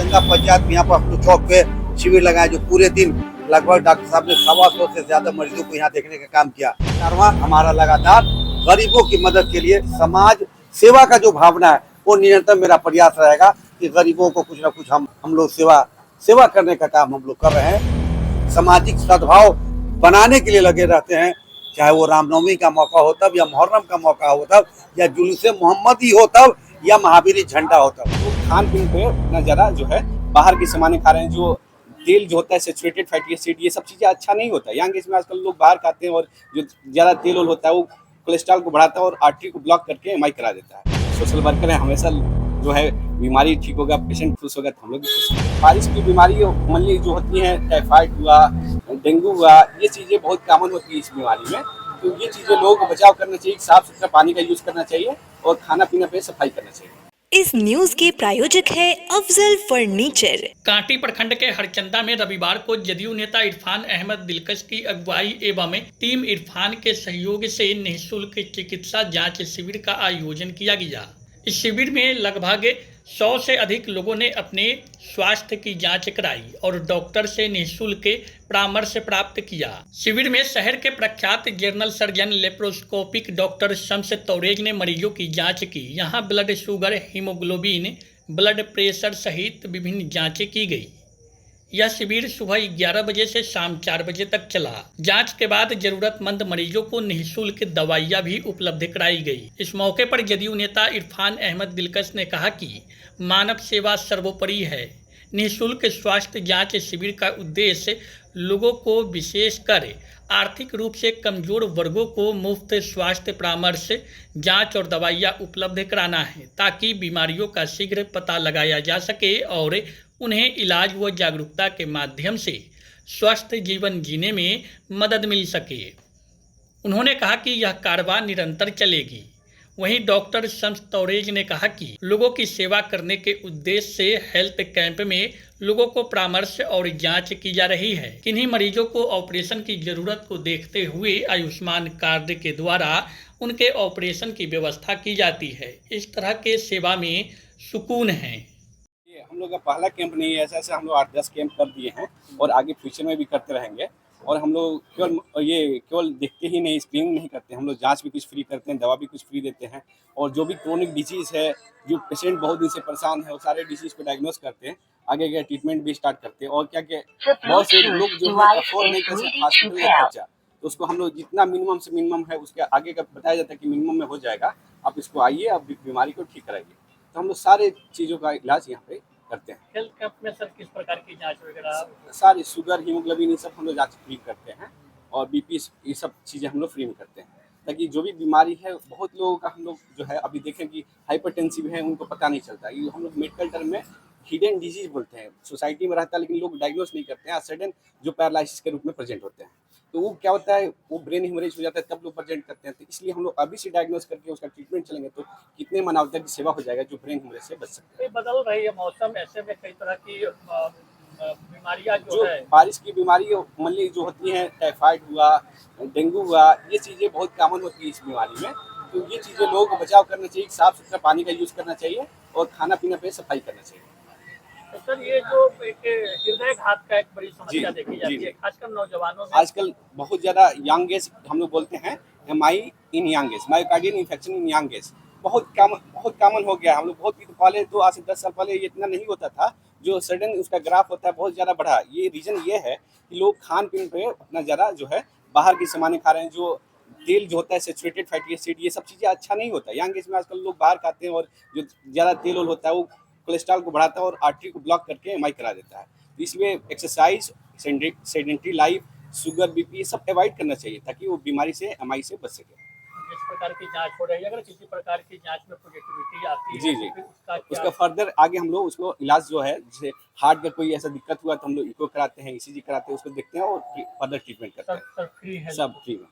गंगा पंचायत में यहाँ पर हम लोग चौक पे शिविर लगाए, जो पूरे दिन लगभग डॉक्टर साहब ने 125 से ज्यादा मरीजों को यहाँ देखने का काम किया। कारवां हमारा लगातार गरीबों की मदद के लिए, समाज सेवा का जो भावना है वो निरंतर मेरा प्रयास रहेगा कि गरीबों को कुछ ना कुछ हम लोग सेवा करने का काम हम लोग कर रहे हैं। सामाजिक सद्भाव बनाने के लिए लगे रहते हैं, चाहे वो रामनवमी का मौका हो तब, या मुहर्रम का मौका हो तब, या जुलूसे मोहम्मदी हो तब, या महावीरी झंडा हो तब। तो खान पीन पे इतना ज़्यादा जो है बाहर के सामान खा रहे हैं, जो तेल जो होता है सैचुरेटेड फैटी एसिड, ये सब चीज़ें अच्छा नहीं होता है। यंग एज में आजकल लोग बाहर खाते हैं, और जो ज़्यादा तेल होता है वो कोलेस्ट्रॉल को बढ़ाता है और आर्टरी को ब्लॉक करके एमआई करा देता है। सोशल वर्कर है, हमेशा जो है बीमारी ठीक होगा, पेशेंट खुश होगा तो हम लोग भी खुश होंगे। बारिश की बीमारी मान जो होती है, टाइफाइड हुआ, डेंगू हुआ, ये चीज़ें बहुत कॉमन होती है इस बीमारी में। तो ये चीज़ें लोगों को बचाव करना चाहिए, साफ सुथरा पानी का यूज़ करना चाहिए और खाना पीना पे सफाई करना चाहिए। इस न्यूज के प्रायोजक है अफजल फर्नीचर। कांटी प्रखंड के हरचंदा में रविवार को जदयू नेता इरफान अहमद दिलकश की अगुवाई एवं टीम इरफान के सहयोग से निःशुल्क चिकित्सा जांच शिविर का आयोजन किया गया। इस शिविर में लगभग 100 से अधिक लोगों ने अपने स्वास्थ्य की जांच कराई और डॉक्टर से निःशुल्क परामर्श प्राप्त किया। शिविर में शहर के प्रख्यात general surgeon laparoscopic doctor Shams Taurez ने मरीजों की जांच की। यहां blood sugar, haemoglobin, blood pressure सहित विभिन्न जांचें की गई। यह शिविर सुबह 11 बजे से शाम 4 बजे तक चला। जांच के बाद जरूरतमंद मरीजों को निःशुल्क दवाइयां भी उपलब्ध कराई गई। इस मौके पर जदयू नेता इरफान अहमद दिलकश ने कहा कि मानव सेवा सर्वोपरि है। निःशुल्क स्वास्थ्य जांच शिविर का उद्देश्य लोगों को, विशेषकर आर्थिक रूप से कमजोर वर्गों को मुफ्त स्वास्थ्य परामर्श, जांच और दवाइयां उपलब्ध कराना है, ताकि बीमारियों का शीघ्र पता लगाया जा सके और उन्हें इलाज व जागरूकता के माध्यम से स्वस्थ जीवन जीने में मदद मिल सके। उन्होंने कहा कि यह कार्रवाई निरंतर चलेगी। वहीं डॉक्टर शम्स तौरेज ने कहा कि लोगों की सेवा करने के उद्देश्य से हेल्थ कैंप में लोगों को परामर्श और जांच की जा रही है। किन्हीं मरीजों को ऑपरेशन की जरूरत को देखते हुए आयुष्मान कार्ड के द्वारा उनके ऑपरेशन की व्यवस्था की जाती है। इस तरह के सेवा में सुकून है। हम लोग का पहला कैंप नहीं है, ऐसा हम लोग 8-10 कैंप कर दिए हैं और आगे फ्यूचर में भी करते रहेंगे। और हम लोग केवल देखते ही नहीं, स्क्रीनिंग नहीं करते, हम लोग जांच भी कुछ फ्री करते हैं, दवा भी कुछ फ्री देते हैं। और जो भी क्रोनिक डिजीज़ है, जो पेशेंट बहुत दिन से परेशान है, वो सारे डिजीज़ को डायग्नोस करते हैं, आगे का ट्रीटमेंट भी स्टार्ट करते हैं। और क्या बहुत से लोग जो है अफोर्ड नहीं कर सकते हॉस्पिटल का खर्चा, तो उसको हम लोग जितना मिनिमम से मिनिमम है उसके आगे का बताया जाता है कि मिनिमम में हो जाएगा, आप इसको आइए, आप बीमारी को ठीक कराइए। तो हम लोग सारे चीज़ों का इलाज यहाँ पे करते हैं। हेल्थ कैंप में सर किस प्रकार की जांच वगैरह? सारी शुगर, हीमोग्लोबिन, ये सब हम लोग जांच फ्री करते हैं, और बीपी, ये सब चीज़ें हम लोग फ्री में करते हैं, ताकि जो भी बीमारी है, बहुत लोगों का हम लोग जो है अभी देखें कि हाइपरटेंसिव है, उनको पता नहीं चलता। ये हम लोग मेडिकल टर्म में हिडन डिजीज बोलते हैं, सोसाइटी में रहता है लेकिन लोग डायग्नोस नहीं करते हैं, सडन जो पैरालिसिस के रूप में प्रेजेंट होते हैं। तो वो क्या होता है, वो ब्रेन हेमरेज हो जाता है, तब लोग प्रेजेंट करते हैं। तो इसलिए हम लोग अभी से डायग्नोस करके उसका ट्रीटमेंट चलेंगे तो कितने मानवता की सेवा हो जाएगा, जो ब्रेन हेमरेज से बच सकते हैं। बदल रही है मौसम, ऐसे में कई तरह की बीमारियां जो है, बारिश की बीमारी मान जो होती है, टाइफाइड हुआ, डेंगू हुआ, ये चीज़ें बहुत कॉमन होती है इस बीमारी में। तो ये चीज़ें लोगों को बचाव करना चाहिए, साफ सुथरा पानी का यूज़ करना चाहिए और खाना पीना पे सफाई करना चाहिए। तो सर, ये जो एक हृदय घात का एक बड़ी समस्या देखी जाती है, खासकर नौजवानों में आजकल बहुत ज़्यादा यंग एज, हम लोग बोलते हैं MI in young age, myocardial infection in young age, बहुत कॉमन हो गया। हम लोग बहुत पहले, तो आज से 10 साल पहले ये इतना नहीं होता था, जो सडन उसका ग्राफ होता है बहुत ज़्यादा बढ़ा। ये रीज़न ये है कि लोग खान पीन पे अपना ज़्यादा जो है बाहर की सामान खा रहे हैं, जो तेल जो होता है सैचुरेटेड फैटी एसिड, ये सब चीज़ें अच्छा नहीं होता है। यंग एज में आजकल लोग बाहर खाते हैं, और जो ज़्यादा तेल होता है वो कोलेस्ट्रॉल को बढ़ाता है और आर्टरी को ब्लॉक करके एमआई करा देता है। तो इसलिए exercise, sedentary life, sugar, BP, ये सब अवॉइड करना चाहिए, ताकि वो बीमारी से, एमआई से बच सके। जिस प्रकार की जांच हो रही है, अगर किसी प्रकार की जांच में पॉजिटिविटी आती है, जी, तो उसका फर्दर आगे हम लोग उसको इलाज जो है, जैसे हार्ट का कोई ऐसा दिक्कत हुआ तो हम लोग इको कराते हैं, ईसीजी कराते हैं, उसको देखते हैं और फर्दर ट्रीटमेंट करते हैं। सब फ्री में।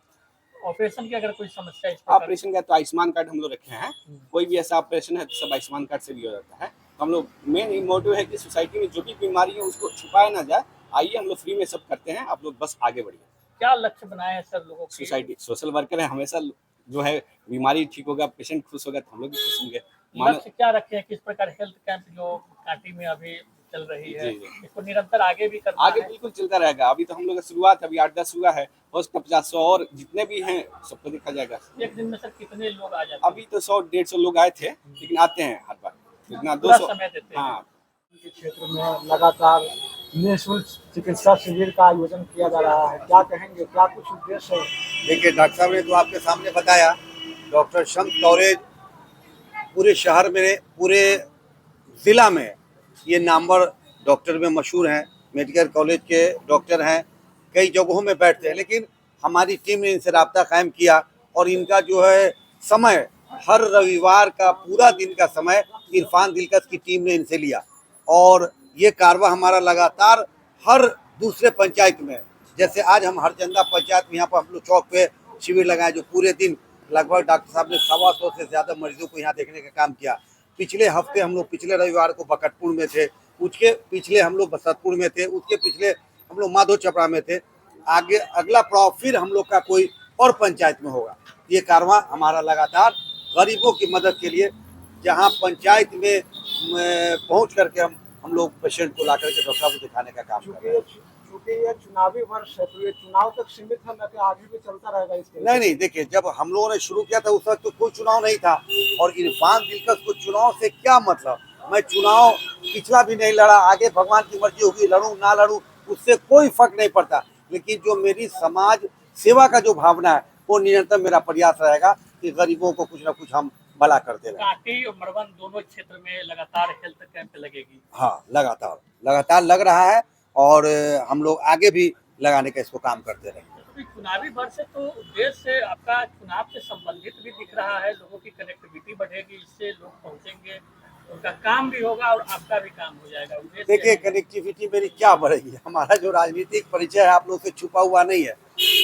ऑपरेशन की अगर कोई समस्या, ऑपरेशन का तो आयुष्मान कार्ड हम लोग रखे हैं, कोई भी ऐसा ऑपरेशन है तो सब आयुष्मान कार्ड से भी हो जाता है। तो हम लोग मेन मोटिव है कि सोसाइटी में जो भी बीमारी है उसको छुपाया ना जाए, आइए हम लोग फ्री में सब करते हैं, आप लोग बस आगे बढ़िए। क्या लक्ष्य बनाए हैं सर लोगों के? सोसाइटी, सोशल वर्कर है, हमेशा जो है बीमारी ठीक होगा, पेशेंट खुश होगा तो हम लोग भी खुश होंगे। लक्ष्य क्या रखे हैं, किस प्रकार हेल्थ कैंप जो कांटी में अभी चल रही है, जी, जी। इसको निरंतर आगे भी करना आगे है। बिल्कुल चलता रहेगा। अभी तो हम लोग का शुरुआत है, अभी 8-10 हुआ है, हो सकता है 50-100 और जितने भी हैं सबको देखा जाएगा। एक दिन में सर कितने लोग आ जाते हैं? अभी तो 100-150 लोग आए थे, लेकिन आते हैं हर बार। इतना पूरा 200 समय देते हैं। हाँ, के क्षेत्र में लगातार निःशुल्क चिकित्सा शिविर का आयोजन किया जा रहा है। क्या कहेंगे, क्या कुछ उद्देश्य है? देखिए डॉक्टर साहब ने तो आपके सामने बताया, डॉक्टर शम्स कवरेज पूरे शहर में, पूरे जिला में ये नामवर डॉक्टर में मशहूर हैं, मेडिकल कॉलेज के डॉक्टर हैं, कई जगहों में बैठते हैं। लेकिन हमारी टीम ने इनसे राब्ता कायम किया और इनका जो है समय, हर रविवार का पूरा दिन का समय इरफान दिलकश की टीम ने इनसे लिया और ये कारवा हमारा लगातार हर दूसरे पंचायत में, जैसे आज हम हरचंदा पंचायत में यहाँ पर हम लोग चौक पे शिविर लगाए, जो पूरे दिन लगभग डॉक्टर साहब ने 125 से ज़्यादा मरीजों को यहाँ देखने का काम किया। पिछले हफ्ते हम लोग पिछले रविवार को बकटपुर में थे, उसके पिछले हम लोग बसतपुर में थे, उसके पिछले हम लोग माधो चपड़ा में थे। आगे अगला पड़ाव फिर हम लोग का कोई और पंचायत में होगा। ये कारवां हमारा लगातार गरीबों की मदद के लिए, जहाँ पंचायत में पहुँच करके हम लोग पेशेंट को ला करके डॉक्टर साहब को दिखाने का काम कर रहे हैं। चूंकि ये चुनावी वर्ष है तो ये चुनाव तक सीमित है ना कि आगे भी चलता रहेगा इसके? नहीं, देखिए जब हम लोगों ने शुरू किया था उस वक्त तो कोई चुनाव नहीं था और इरफान दिलकश को चुनाव से क्या मतलब। मैं चुनाव पिछला भी नहीं लड़ा, आगे भगवान की मर्जी होगी लड़ूं ना लड़ूं उससे कोई फर्क नहीं पड़ता। लेकिन जो मेरी समाज सेवा का जो भावना है वो निरंतर मेरा प्रयास रहेगा कि गरीबों को कुछ ना कुछ हम भला करते रहें। कांटी और मरवन दोनों क्षेत्र में लगातार हेल्थ कैंप लगेगी। हाँ, लगातार लग रहा है और हम लोग आगे भी लगाने का इसको काम करते रहेंगे। तो चुनावी वर्ष है तो उद्देश्य आपका चुनाव से संबंधित भी दिख रहा है, लोगों की कनेक्टिविटी बढ़ेगी, इससे लोग पहुंचेंगे, उनका काम भी होगा और आपका भी काम हो जाएगा। देखिए कनेक्टिविटी मेरी क्या बढ़ेगी, हमारा जो राजनीतिक परिचय है आप लोग से छुपा हुआ नहीं है।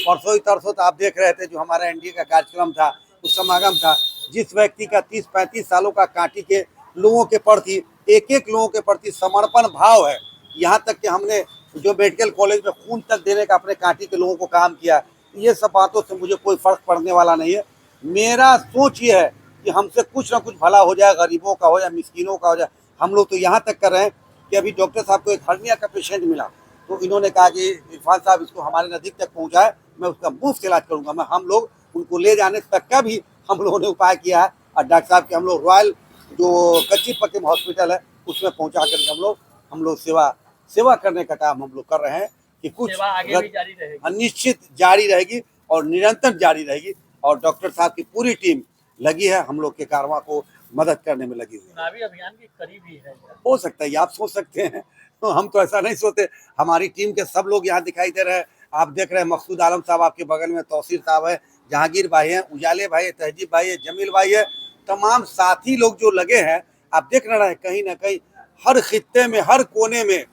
परसों ही तरसों तो आप देख रहे थे जो हमारा एनडीए का कार्यक्रम था, उस समागम था, जिस व्यक्ति का 30-35 सालों का कांटी के लोगों के प्रति, एक लोगों के प्रति समर्पण भाव है। यहाँ तक कि हमने जो मेडिकल कॉलेज में खून तक देने का अपने कांटी के लोगों को काम किया। ये सब बातों से मुझे कोई फर्क पड़ने वाला नहीं है। मेरा सोच ये है कि हमसे कुछ ना कुछ भला हो जाए, गरीबों का हो या मिस्किनों का हो जाए। हम लोग तो यहाँ तक कर रहे हैं कि अभी डॉक्टर साहब को एक हर्निया का पेशेंट मिला तो इन्होंने कहा कि इरफान साहब इसको हमारे नज़दीक तक पहुँचाए, मैं उसका मुफ्त इलाज करूँगा। हम लोग उनको ले जाने तक का भी हम लोगों ने उपाय किया है और डॉक्टर साहब के हम लोग रॉयल जो कच्ची पक्के हॉस्पिटल है उसमें पहुँचा करके हम लोग सेवा करने का काम हम लोग कर रहे हैं कि कुछ सेवा आगे भी जारी रहेगी। निश्चित जारी रहेगी और निरंतर जारी रहेगी और डॉक्टर साहब की पूरी टीम लगी है, हम लोग के कारवां को मदद करने में लगी हुई है। चुनावी अभियान के करीब ही है। हो सकता है, आप सोच सकते हैं, तो हम तो ऐसा नहीं सोचते। हमारी टीम के सब लोग यहाँ दिखाई दे रहे हैं। आप देख रहे हैं मकसूद आलम साहब आपके बगल में, तौसीर साहब है, जहांगीर भाई हैं, उजाले भाई है, तहजीब भाई है, जमील भाई है, तमाम साथी लोग जो लगे हैं। आप देख रहे हैं कहीं ना कहीं हर खित्ते में, हर कोने में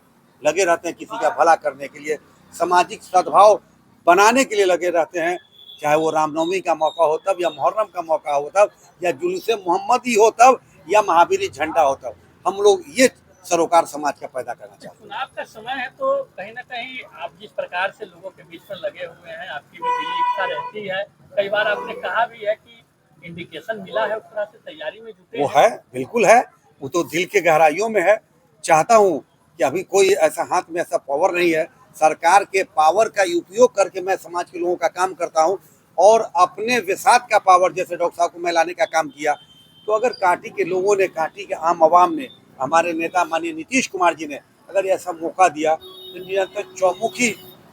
लगे रहते हैं किसी का भला करने के लिए, सामाजिक सद्भाव बनाने के लिए लगे रहते हैं। चाहे वो रामनवमी का मौका हो तब, या मुहर्रम का मौका हो तब, या जुलूस मोहम्मदी हो तब, या महावीरी झंडा हो तब, हम लोग ये सरोकार समाज का पैदा करना चाहते हैं। चुनाव का समय है तो कहीं ना कहीं आप जिस प्रकार से लोगों के बीच में लगे हुए हैं, आपकी भी दिली इच्छा रहती है। कई बार आपने कहा भी है कि इंडिकेशन मिला है, उस तरह से तैयारी में जुटे वो है, बिल्कुल है, वो तो दिल के गहराइयों में है। चाहता हूँ कि अभी कोई ऐसा हाथ में ऐसा पावर नहीं है, सरकार के पावर का उपयोग करके मैं समाज के लोगों का काम करता हूँ और अपने विसात का पावर जैसे डॉक्टर साहब को मैं लाने का काम किया। तो अगर कांटी के लोगों ने, कांटी के आम आवाम ने, हमारे नेता माननीय नीतीश कुमार जी ने अगर ऐसा मौका दिया तो निरंतर चौमुखी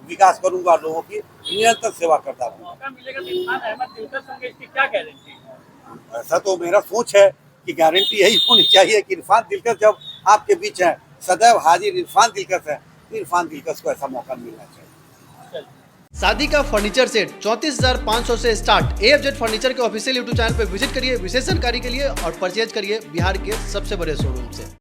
विकास करूंगा, लोगों की निरंतर सेवा करता हूँ। मौका मिलेगा तो इरफान अहमद दिलकश होंगे, इसकी क्या गारंटी है? ऐसा तो मेरा सोच है कि गारंटी यही होनी चाहिए कि इरफान दिलकश जब आपके बीच है, सदैव हाजिर इरफान दिलकश है, तो इरफान दिलकश को ऐसा मौका मिलना चाहिए। शादी का फर्नीचर सेट 34,500 से स्टार्ट। AFZ फर्नीचर के ऑफिशियल यूट्यूब चैनल पर विजिट करिए विशेष जानकारी के लिए और परचेज करिए बिहार के सबसे बड़े शोरूम से।